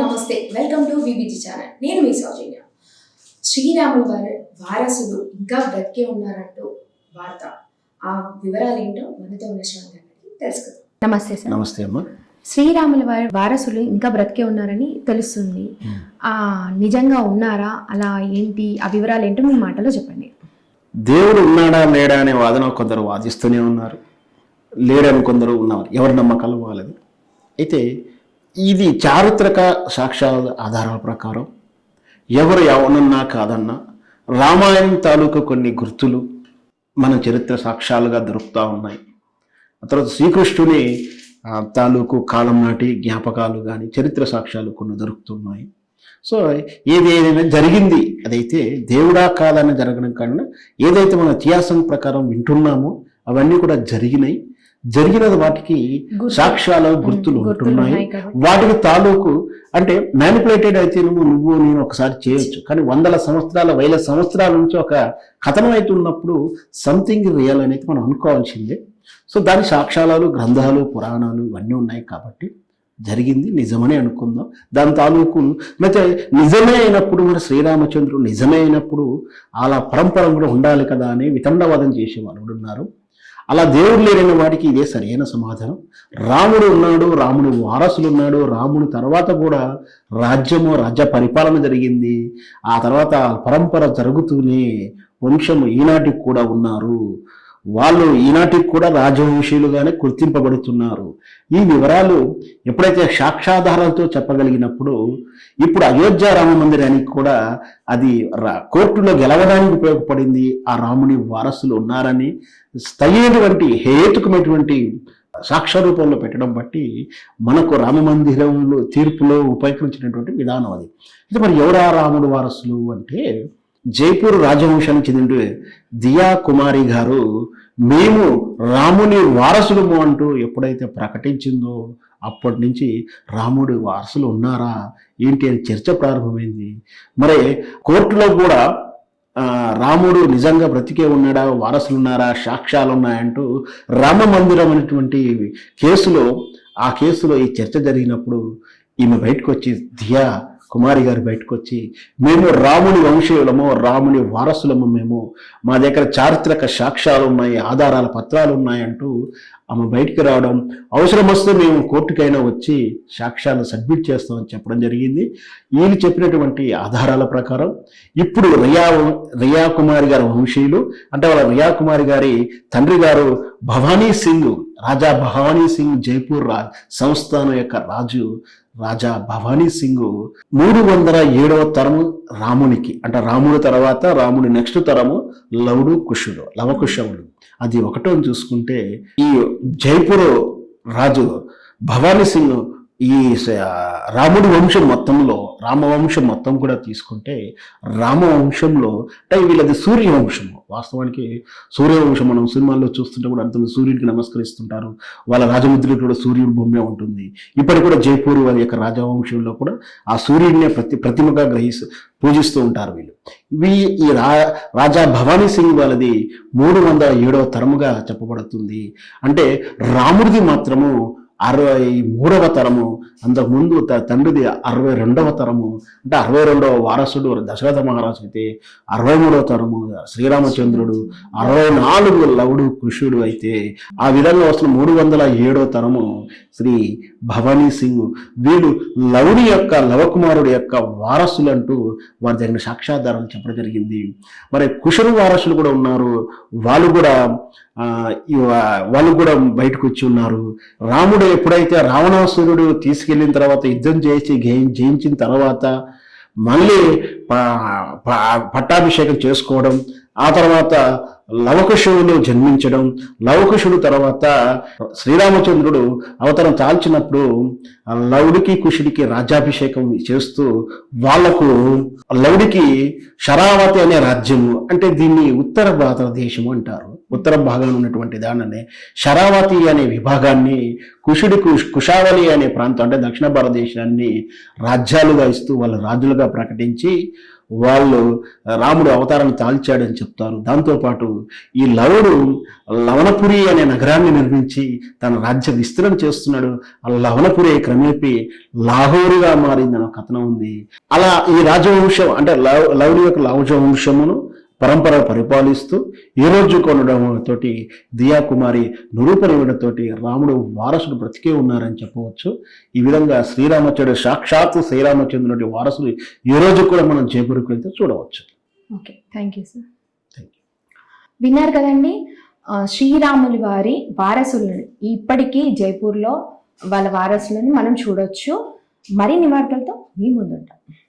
నమస్తే, welcome to VBG channel. నేను మీ సౌజన్య. శ్రీరాములు వారి వారసులు ఇంకా బ్రతికే ఉన్నారంటూ వార్త. ఆ వివరాలు ఏంటో మనతో ఉన్న శ్రీరాములు తెలుసుకుందాం. నమస్తే సార్. నమస్తే అమ్మా. శ్రీరాముల వారి వారసులు ఇంకా బ్రతికే ఉన్నారని తెలుస్తుంది. నిజంగా ఉన్నారా? అలా ఏంటి? ఆ వివరాలు ఏంటో మీ మాటలో చెప్పండి. దేవుడు ఉన్నాడా లేడా అనే వాదన కొందరు వాదిస్తూనే ఉన్నారు, లేడని కొందరు ఉన్నారు. ఎవరి నమ్మకాలు వాళ్ళది. అయితే ఇది చారిత్రక సాక్ష్యాల ఆధారాల ప్రకారం ఎవరు ఎవరన్నా కాదన్నా రామాయణం తాలూకు కొన్ని గుర్తులు మన చరిత్ర సాక్ష్యాలుగా దొరుకుతూ ఉన్నాయి. ఆ తర్వాత శ్రీకృష్ణుని తాలూకు కాలం నాటి జ్ఞాపకాలు కానీ చరిత్ర సాక్ష్యాలు కొన్ని దొరుకుతున్నాయి. సో ఏదైనా జరిగింది, అదైతే దేవుడా కాదని జరగడం కన్నా ఏదైతే మన ఇతిహాసం ప్రకారం వింటున్నామో అవన్నీ కూడా జరిగినాయి. జరిగినది వాటికి సాక్ష్యాలు గుర్తులు ఉంటున్నాయి. వాటికి తాలూకు అంటే మ్యానిపులేటెడ్ అయితే నువ్వు నేను ఒకసారి చేయొచ్చు, కానీ వందల సంవత్సరాల వేల సంవత్సరాల నుంచి ఒక కథనం అయితే ఉన్నప్పుడు సంథింగ్ రియల్ అనేది మనం అనుకోవాల్సిందే. సో దాని సాక్ష్యాలు, గ్రంథాలు, పురాణాలు ఇవన్నీ ఉన్నాయి కాబట్టి జరిగింది నిజమని అనుకుందాం. దాని తాలూకు అయితే నిజమే అయినప్పుడు మన శ్రీరామచంద్రుడు నిజమే అయినప్పుడు అలా పరంపర కూడా ఉండాలి కదా అని వితండవాదం చేసేవాళ్ళు కూడా ఉన్నారు. అలా దేవుడు లేని వాడికి ఇదే సరైన సమాధానం. రాముడు ఉన్నాడు, రాముడు వారసులు ఉన్నాడు. రాముడు తర్వాత కూడా రాజ్య పరిపాలన జరిగింది. ఆ తర్వాత పరంపర జరుగుతూనే వంశము ఈనాటికి కూడా ఉన్నారు. వాళ్ళు ఈనాటికి కూడా రాజవంశీయులుగానే గుర్తింపబడుతున్నారు. ఈ వివరాలు ఎప్పుడైతే సాక్ష్యాధారాలతో చెప్పగలిగినప్పుడు ఇప్పుడు అయోధ్య రామ మందిరానికి కూడా అది కోర్టులో గెలవడానికి ఉపయోగపడింది. ఆ రాముని వారసులు ఉన్నారని తగినటువంటి హేతుకమైనటువంటి సాక్ష్య రూపంలో పెట్టడం బట్టి మనకు రామ మందిరంలో తీర్పులో ఉపయోగించినటువంటి విధానం అది. అయితే మరి ఎవరా రాముడు వారసులు అంటే జైపూర్ రాజవంశానికి చెందిన దియా కుమారి గారు మేము రాముని వారసులము అంటూ ఎప్పుడైతే ప్రకటించిందో అప్పటి నుంచి రాముడి వారసులు ఉన్నారా ఏంటి అని చర్చ ప్రారంభమైంది. మరి కోర్టులో కూడా రాముడు నిజంగా బ్రతికే ఉన్నాడా, వారసులు ఉన్నారా, సాక్ష్యాలు ఉన్నాయంటూ రామ మందిరం అనేటువంటి ఆ కేసులో ఈ చర్చ జరిగినప్పుడు ఈమె బయటకు వచ్చి దియా కుమారి గారు బయటకు వచ్చి మేము రాముని వంశీయులము, రాముని వారసులము, మేము మా దగ్గర చారిత్రక సాక్ష్యాలు ఉన్నాయి, ఆధారాల పత్రాలు ఉన్నాయంటూ ఆమె బయటికి రావడం, అవసరం వస్తే మేము కోర్టుకైనా వచ్చి సాక్ష్యాలు సబ్మిట్ చేస్తామని చెప్పడం జరిగింది. వీళ్ళు చెప్పినటువంటి ఆధారాల ప్రకారం ఇప్పుడు రియా కుమారి గారి వంశీయులు అంటే వాళ్ళ రియా కుమారి గారి తండ్రి గారు భవానీ సింగ్, రాజా భవానీ సింగ్ జైపూర్ సంస్థానం యొక్క రాజా భవానీ సింగ్ 307వ తరము రామునికి అంటే రాముడి తర్వాత రాముడి నెక్స్ట్ తరము లవకుశవుడు. అది ఒకటో చూసుకుంటే ఈ జైపూర్ రాజు భవానీ సింగ్ ఈ రాముడి వంశం మొత్తంలో రామవంశం మొత్తం కూడా తీసుకుంటే రామవంశంలో అంటే వీళ్ళది సూర్యవంశము. వాస్తవానికి సూర్యవంశం మనం సినిమాల్లో చూస్తుంటే కూడా అర్థం, సూర్యుడికి నమస్కరిస్తుంటారు. వాళ్ళ రాజముద్రలో కూడా సూర్యుడి బొమ్మే ఉంటుంది. ఇప్పటికి కూడా జైపూర్ వారి యొక్క రాజవంశంలో కూడా ఆ సూర్యుడినే ప్రతిమగా పూజిస్తూ ఉంటారు వీళ్ళు. ఈ రాజా భవానీ సింగ్ వాళ్ళది 307వ తరముగా చెప్పబడుతుంది. అంటే రాముడిది మాత్రము 63వ తరము, అంతకుముందు తండ్రిది 62వ తరము. అంటే 62వ వారసుడు దశరథ మహారాజు అయితే 63వ తరము శ్రీరామచంద్రుడు, 64 లవుడు కుషుడు అయితే ఆ విధంగా వస్తున్న 307వ తరము శ్రీ భవానీ సింగ్. వీళ్ళు లవకుమారుడి యొక్క వారసులు అంటూ వారి దగ్గర సాక్ష్యాధారాలు చెప్పడం జరిగింది. మరి కుషుడు వారసులు కూడా ఉన్నారు. వాళ్ళు కూడా బయటకు వచ్చి ఉన్నారు. రాముడు ఎప్పుడైతే రావణాసురుడు తీసుకెళ్లిన తర్వాత యుద్ధం చేసి జయించిన తర్వాత మళ్ళీ పట్టాభిషేకం చేసుకోవడం, ఆ తర్వాత లవకుశుడు జన్మించడం, లవకుశుడు తర్వాత శ్రీరామచంద్రుడు అవతారం చాల్చినప్పుడు లవుడికి కుషుడికి రాజ్యాభిషేకం చేస్తూ వాళ్లకు లవుడికి శరావతి అనే రాజ్యము అంటే దీన్ని ఉత్తర భారతదేశము అంటారు. ఉత్తర భాగంలో ఉన్నటువంటి దానినే శరావతి అనే విభాగాన్ని కుషావళి అనే ప్రాంతం అంటే దక్షిణ భారతదేశాన్ని రాజ్యాలుగా ఇస్తూ వాళ్ళ రాజులుగా ప్రకటించి వాళ్ళు రాముడు అవతారాన్ని తాల్చాడని చెప్తారు. దాంతోపాటు ఈ లవుడు లవణపురి అనే నగరాన్ని నిర్మించి తన రాజ్య విస్తరణ చేస్తున్నాడు. ఆ లవణపురి క్రమేపీ లాహోరుగా మారిందని ఒక కథనం ఉంది. అలా ఈ రాజవంశం అంటే లవుడి యొక్క రాజవంశమును పరంపర పరిపాలిస్తూ ఈ రోజు కొనడం తోటి దియాకుమారి నిరూపణతోటి రాముడు వారసుడు బ్రతికే ఉన్నారని చెప్పవచ్చు. ఈ విధంగా శ్రీరామచంద్రుడు సాక్షాత్తు శ్రీరామచంద్రుడి వారసులు ఈ రోజు కూడా మనం జైపూర్కి వెళ్తే చూడవచ్చు. Okay, thank you sir. Thank you. విన్నారు కదండి, శ్రీరాములు వారి వారసులను ఇప్పటికీ జైపూర్లో వాళ్ళ వారసులను మనం చూడొచ్చు. మరిన్ని వార్తలతో మీ ముందుంటాం.